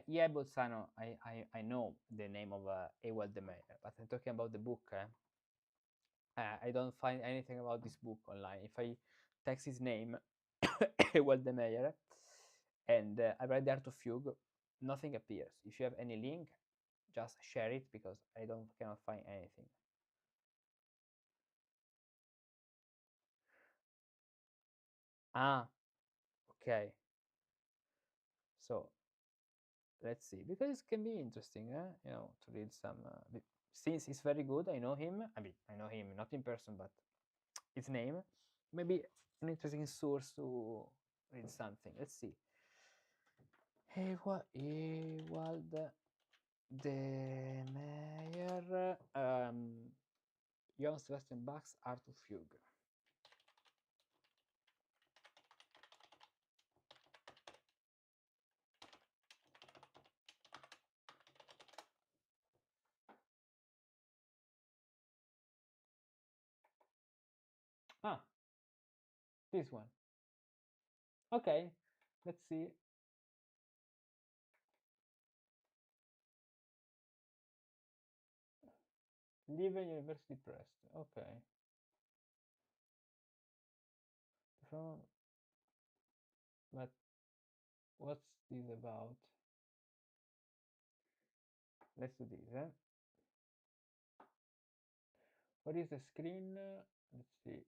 Yeah, Bolzano, I know the name of Ewald de Meyer, but I'm talking about the book. I don't find anything about this book online. If I text his name, Ewald de Meyer, and I read The Art of Fugue, nothing appears. If you have any link, just share it because I cannot find anything. Ah, okay. So let's see, because it can be interesting, to read some. Since he's very good, I know him. I mean, I know him not in person, but his name. Maybe an interesting source to read something. Let's see. Ewald de Meyer, Johann Sebastian Bach's Art of Fugue. Ah, this one. Okay, let's see. Live University Press. Okay. From, but what's this about? Let's do this. What is the screen? Let's see.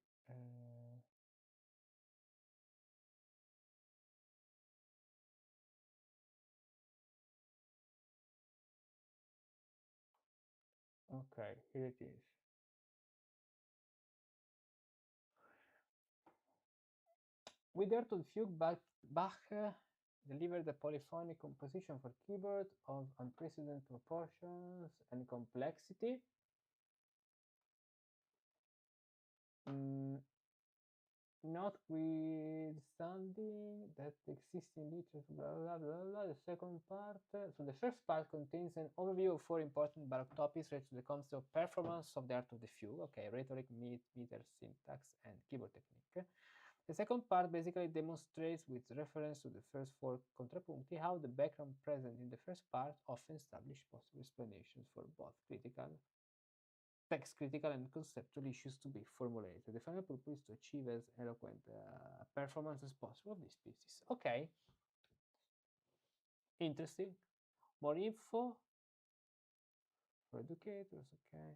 Okay, here it is. With the Art of Fugue, Bach delivered a polyphonic composition for keyboard of unprecedented proportions and complexity. Notwithstanding that the existing literature, blah, blah, blah, blah, the second part, so the first part contains an overview of 4 important Baroque topics related to the concept of performance of the art of the fugue, okay, rhetoric, meter, syntax, and keyboard technique. The second part basically demonstrates, with reference to the first 4 contrapunti, how the background present in the first part often establish possible explanations for both text critical and conceptual issues to be formulated. The final purpose is to achieve as eloquent performance as possible of these pieces. Okay, interesting. More info for educators. Okay,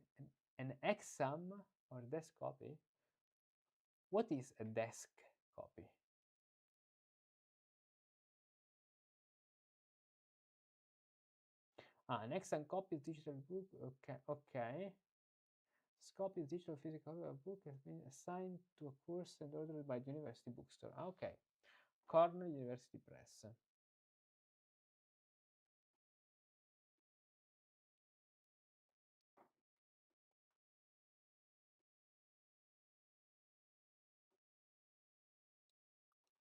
an exam or desk copy. What is a desk copy? An exam copy is digital book. Okay, okay. Copy is digital physical book has been assigned to a course and ordered by the university bookstore. Okay, Cornell University Press.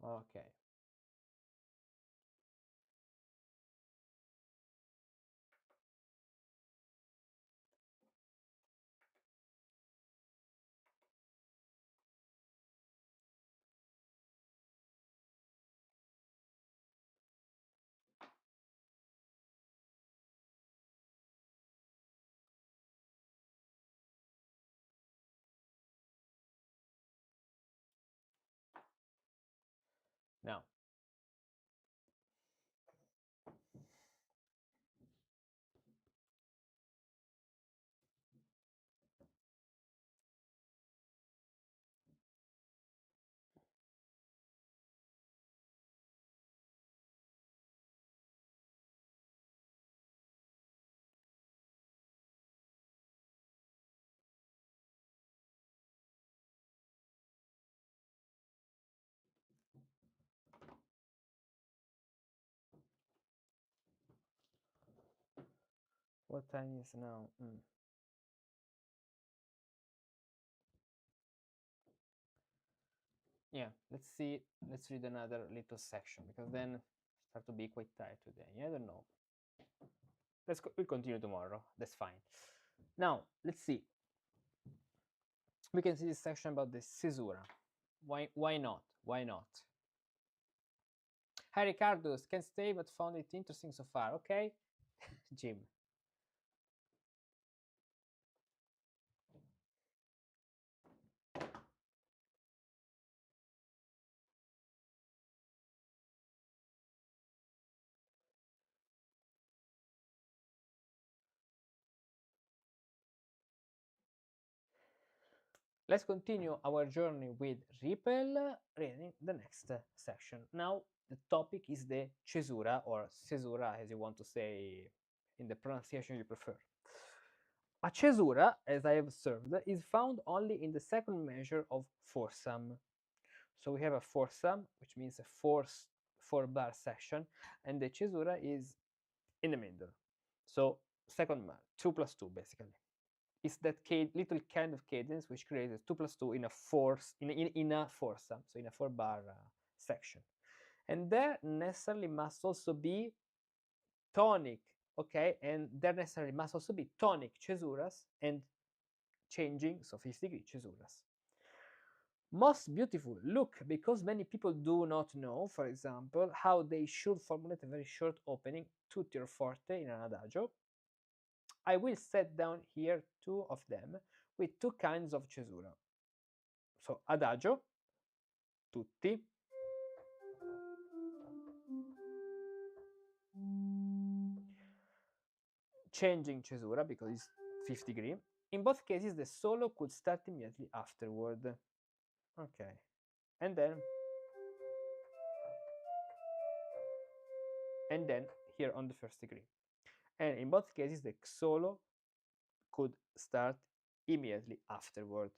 Okay. Now, what time is now? Yeah, let's see. Let's read another little section because then start to be quite tired today. I don't know. We'll continue tomorrow. That's fine. Now let's see. We can see this section about the caesura. Why not? Why not? Hi Ricardo, can't stay but found it interesting so far. Okay, Jim. Let's continue our journey with Riepel, reading the next section. Now the topic is the cesura, or cesura, as you want to say in the pronunciation you prefer. A cesura, as I have observed, is found only in the second measure of foursome. So we have a foursome, which means a four-bar section, and the cesura is in the middle. So second bar, 2 plus 2 basically. It's that little kind of cadence which creates 2 plus 2 in a foursome, so in a four-bar section. And there necessarily must also be tonic, okay? And there necessarily must also be tonic cesuras and changing, so 50-degree cesuras. Most beautiful, look, because many people do not know, for example, how they should formulate a very short opening, tutti or forte in an adagio. I will set down here two of them with two kinds of cesura. So adagio, tutti, changing cesura because it's 50-degree. In both cases, the solo could start immediately afterward. Okay, and then here on the first degree. And in both cases, the solo could start immediately afterward.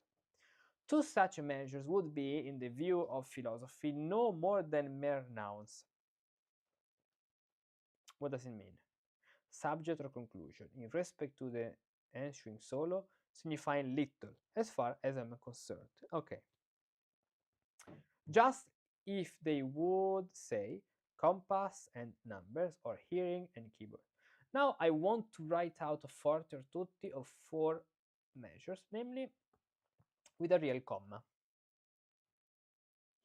Two such measures would be, in the view of philosophy, no more than mere nouns. What does it mean? Subject or conclusion, in respect to the ensuing solo, signifying little, as far as I'm concerned. Okay. Just if they would say compass and numbers, or hearing and keyboard. Now I want to write out a forte or tutti of four measures, namely with a real comma.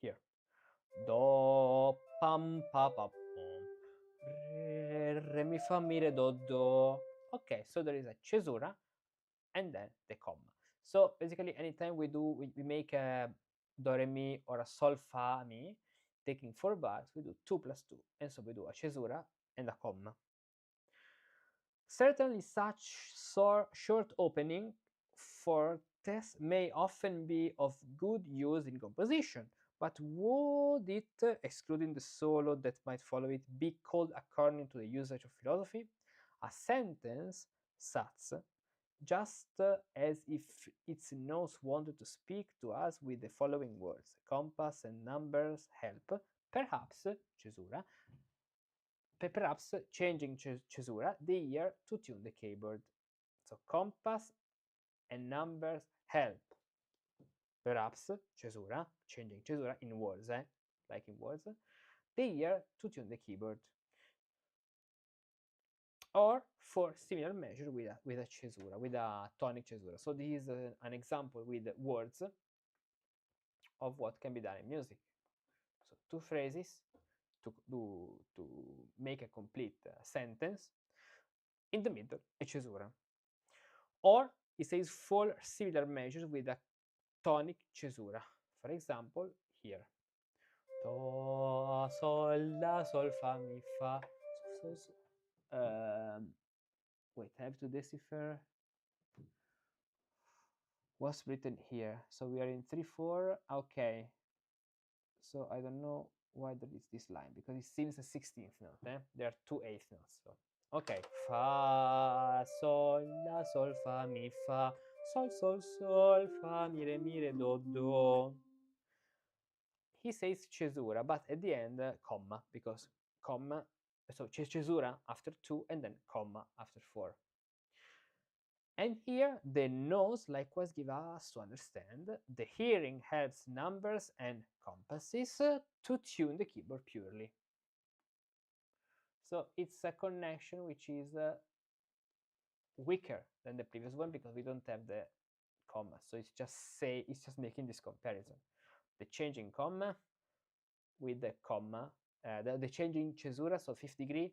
Here. Do, pam, pa, pa, pom. Re, mi, fa, mi, re, do, do. Okay, so there is a cesura and then the comma. So basically anytime we make a do, re, mi or a sol, fa, mi, taking 4 bars, we do 2 plus 2. And so we do a cesura and a comma. Certainly such short opening fortes may often be of good use in composition, but would it, excluding the solo that might follow it, be called, according to the usage of philosophy, a sentence, satz, just as if its nose wanted to speak to us with the following words: compass and numbers help, perhaps, cesura, perhaps changing cesura, the ear to tune the keyboard. So compass and numbers help. Perhaps cesura, changing cesura in words, like in words, the ear to tune the keyboard. Or for similar measure with a cesura, with a tonic cesura. So this is an example with words of what can be done in music. So two phrases to make a complete sentence. In the middle, a cesura. Or it says four similar measures with a tonic cesura. For example, here. Do, sol, la, sol, fa, mi, fa. Wait, I have to decipher what's written here. So we are in 3/4. Okay. So I don't know why there is this line, because it seems a 16th note. There are 2 eighth notes. So. Okay. Fa, sol, la, sol, fa, mi, fa. Sol, sol, sol, fa, mi, re, do, do. He says cesura, but at the end, comma, because comma, so cesura after 2 and then comma after 4. And here the nose likewise give us to understand the hearing helps numbers and compasses to tune the keyboard purely. So it's a connection which is weaker than the previous one because we don't have the comma. So it's just making this comparison. The changing comma with the comma, the changing cesura, so 50-degree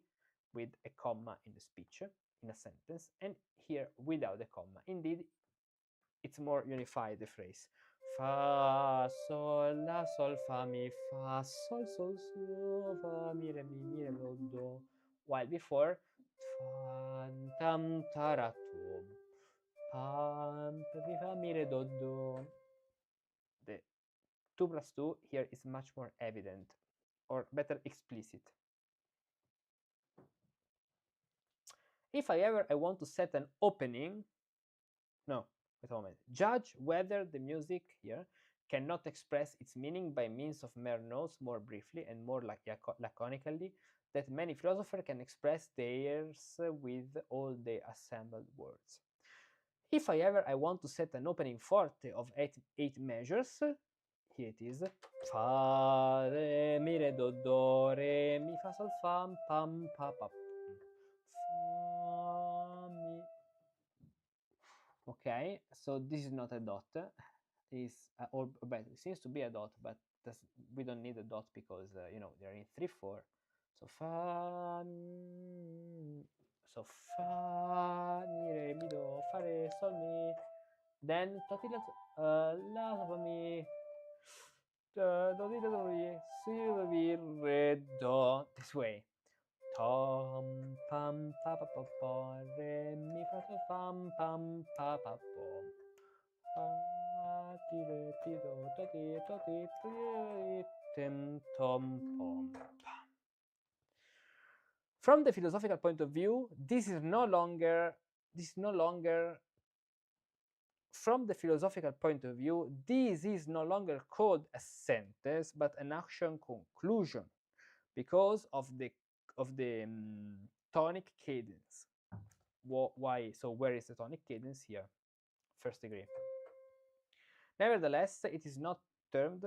with a comma in the speech, in a sentence, and here without the comma. Indeed, it's more unified, the phrase. Fa, sol, la, sol, fa, mi, fa, sol, sol, sol, fa, mi, re, do, do. While before, fan, tam, taratum, pam, mi, fa, mi, re, do, do. The 2 plus 2 here is much more evident. or better explicit. If I want to set an opening, no, wait a moment. Judge whether the music here cannot express its meaning by means of mere notes more briefly and more laconically that many philosophers can express theirs with all the assembled words. If I want to set an opening forte of eight measures, here it is: fa, re, mi, re, do, re, mi, fa, sol, fa, pam, pa, pa, fa, mi. Okay, so this is not a dot. Is or but it seems to be a dot, but we don't need a dot because you know they're in 3/4. So fa, so fa, mi, re, mi, do, fa, re, sol, mi. Then do, ti, la, fa, mi, do, ti, do, re, si, mi, re, do. This way. Tom, pam, pa, pa, pa, pa, re, mi, fa, sol, fam, pam, pa, pa, pom. Fa, ti, re, ti, do, to, ti, tim, tom, pom, pam. From the philosophical point of view, this is no longer from the philosophical point of view, this is no longer called a sentence but an action conclusion because of the tonic cadence. Why? So where is the tonic cadence? Here, first degree. Nevertheless, it is not termed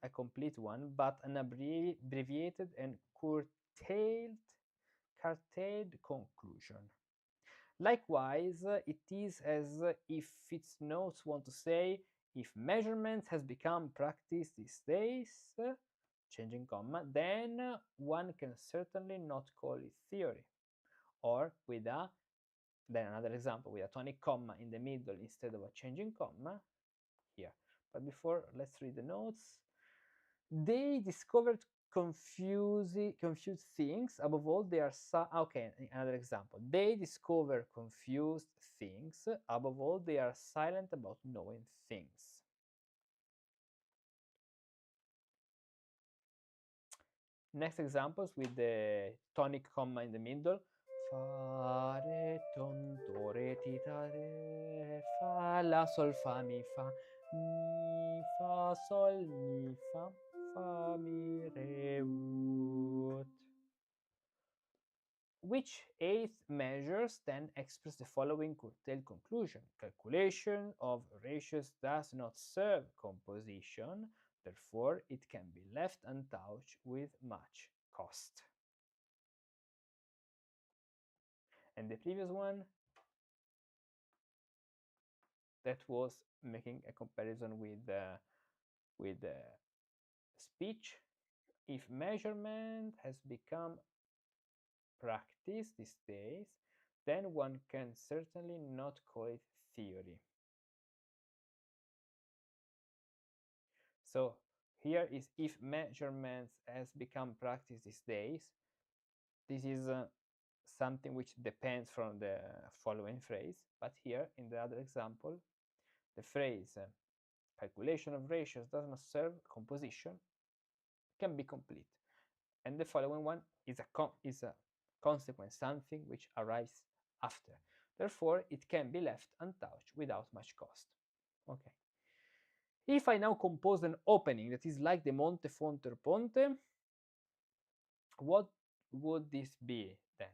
a complete one, but an abbreviated and curtailed conclusion. Likewise, it is as if its notes want to say, if measurement has become practice these days, changing comma, then one can certainly not call it theory. Or with then another example, with a tonic comma in the middle instead of a changing comma here. But before, let's read the notes. They discovered confused things. Above all, they are okay. Another example. They discover confused things. Above all, they are silent about knowing things. Next examples with the tonic comma in the middle. Fa, re, ton, do, re, ti, ta, re, fa, la, sol, fa, mi, fa, mi, fa, sol, mi, fa, mi, re, ut. Which 8 measures then express the following curtailed conclusion. Calculation of ratios does not serve composition, therefore it can be left untouched with much cost. And the previous one, that was making a comparison with speech. If measurement has become practice these days, then one can certainly not call it theory. So here is if measurements has become practice these days. This is something which depends from the following phrase, but here in the other example, the phrase calculation of ratios does not serve composition can be complete, and the following one is a consequence, something which arrives after. Therefore, it can be left untouched without much cost. Okay. If I now compose an opening that is like the Monte Fonte Ponte, what would this be then?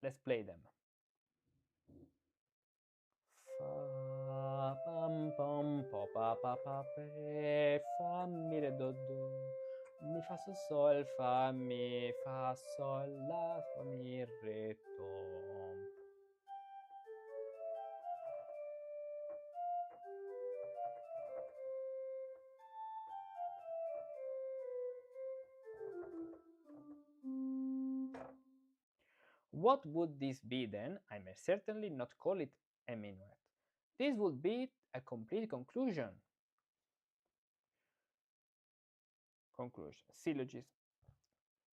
Let's play them. Fa, pam, pam, po, pa, pa, pa, re, fa, mi, re, do, mi, fa, sol, fa, mi, fa, sol, la, fa, mi, re, do. What would this be then? I may certainly not call it a minuet. This would be a complete conclusion. Conclusion. Syllogism.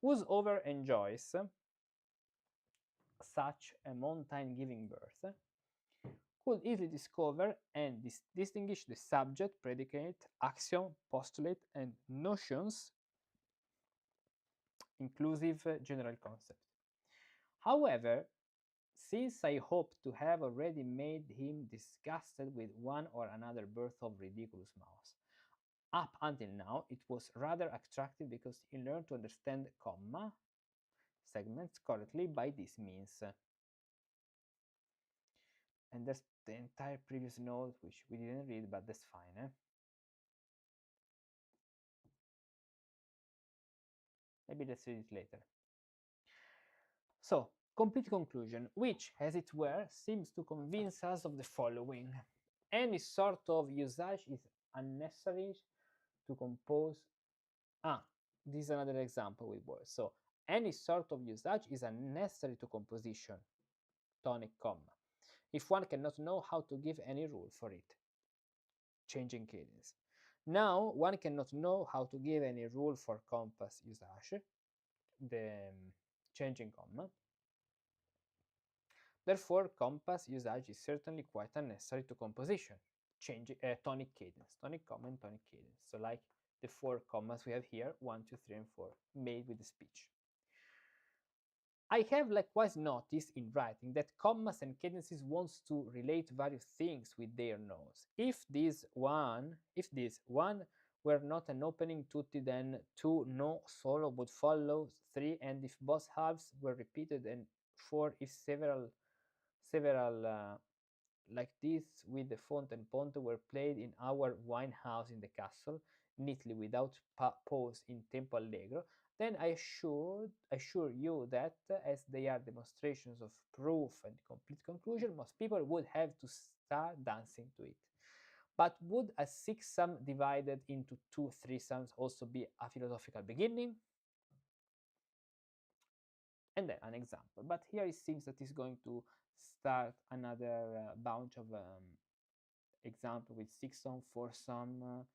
Whosoever enjoys such a mountain giving birth could easily discover and distinguish the subject, predicate, axiom, postulate, and notions, inclusive general concept. However, since I hope to have already made him disgusted with one or another birth of ridiculous mouse, up until now it was rather attractive because he learned to understand comma segments correctly by this means. And that's the entire previous note, which we didn't read, but that's fine. Maybe let's read it later. So, complete conclusion, which, as it were, seems to convince us of the following. Any sort of usage is unnecessary to compose. This is another example with words. So, any sort of usage is unnecessary to composition, tonic comma, if one cannot know how to give any rule for it, changing cadence. Now, one cannot know how to give any rule for compass usage, the changing comma. Therefore, compass usage is certainly quite unnecessary to composition, changing tonic cadence, tonic comma and tonic cadence. So like the 4 commas we have here, 1, 2, 3, and 4, made with the speech. I have likewise noticed in writing that commas and cadences wants to relate various things with their notes. If this one were not an opening tutti, then 2 no solo would follow, 3, and if both halves were repeated, and 4 if several like this with the font and ponte were played in our wine house in the castle, neatly without pause in tempo allegro, then I assure you that, as they are demonstrations of proof and complete conclusion, most people would have to start dancing to it. But would a 6-sum divided into 2 3-sums also be a philosophical beginning? And then an example. But here it seems that it's going to start another bunch of example with 6-sum, 4-sum,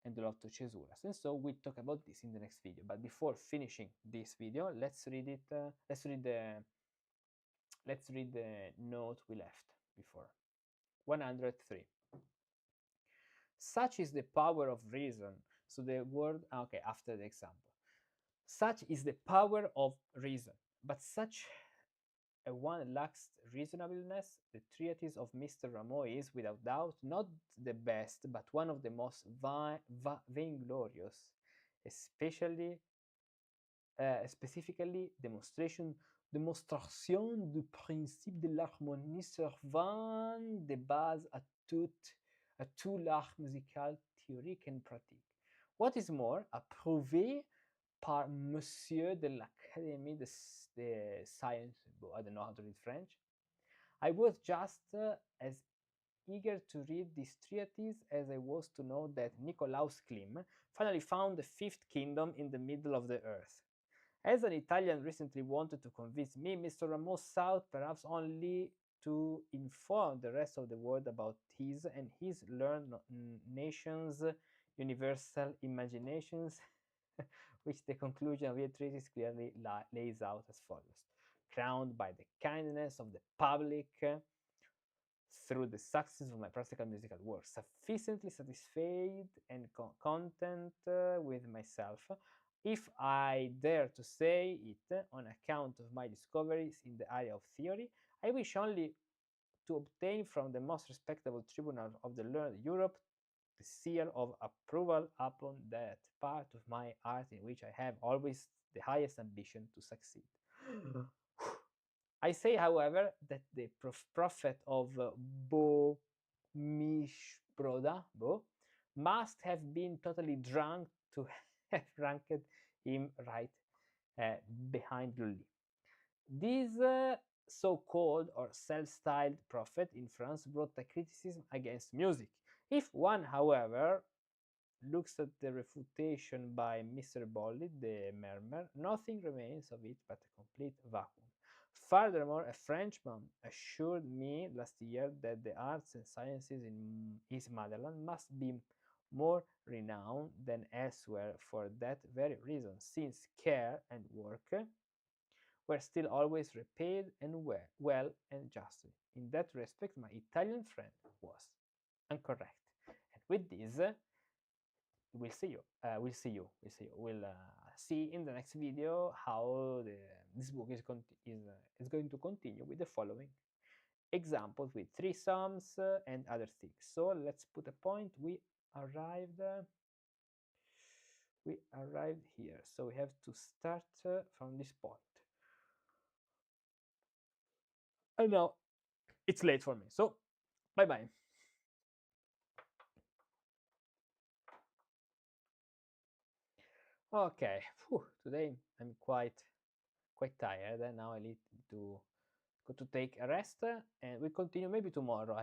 and a lot of cesuras. And so we'll talk about this in the next video. But before finishing this video, let's read it. Let's read the note we left before. 103. Such is the power of reason. So the word, okay, after the example. Such is the power of reason, but such a one lacks reasonableness. The treatise of Mr. Rameau is, without doubt, not the best, but one of the most vainglorious, specifically démonstration du principe de l'harmonie servant de base à tout l'art musical théorique and pratique. What is more, approuvé par Monsieur de l'Académie de Sciences. I don't know how to read French. I was just as eager to read this treatise as I was to know that Nicolaus Klim finally found the 5th kingdom in the middle of the earth. As an Italian recently wanted to convince me, Mr. Rameau sought perhaps only to inform the rest of the world about his and his learned nations' universal imaginations, which the conclusion of the treatise clearly lays out as follows. Crowned by the kindness of the public through the success of my practical musical work, sufficiently satisfied and content with myself, if I dare to say it, on account of my discoveries in the area of theory, I wish only to obtain from the most respectable tribunal of the learned Europe the seal of approval upon that part of my art in which I have always the highest ambition to succeed. I say, however, that the prophet of Bo must have been totally drunk to have ranked him right behind Lully. This so-called or self-styled prophet in France brought a criticism against music. If one, however, looks at the refutation by Mr. Bolli, the murmur, nothing remains of it but a complete vacuum. Furthermore, a Frenchman assured me last year that the arts and sciences in his motherland must be more renowned than elsewhere for that very reason, since care and work were still always repaid and well and justly. In that respect, my Italian friend was incorrect. And with this, we'll see you. We'll see in the next video how this book is going to continue with the following examples with three sums and other things. So let's put a point. We arrived here, so we have to start from this point. And now it's late for me, so bye bye. Okay, today I'm quite tired, and now I need to go to take a rest, and we continue maybe tomorrow.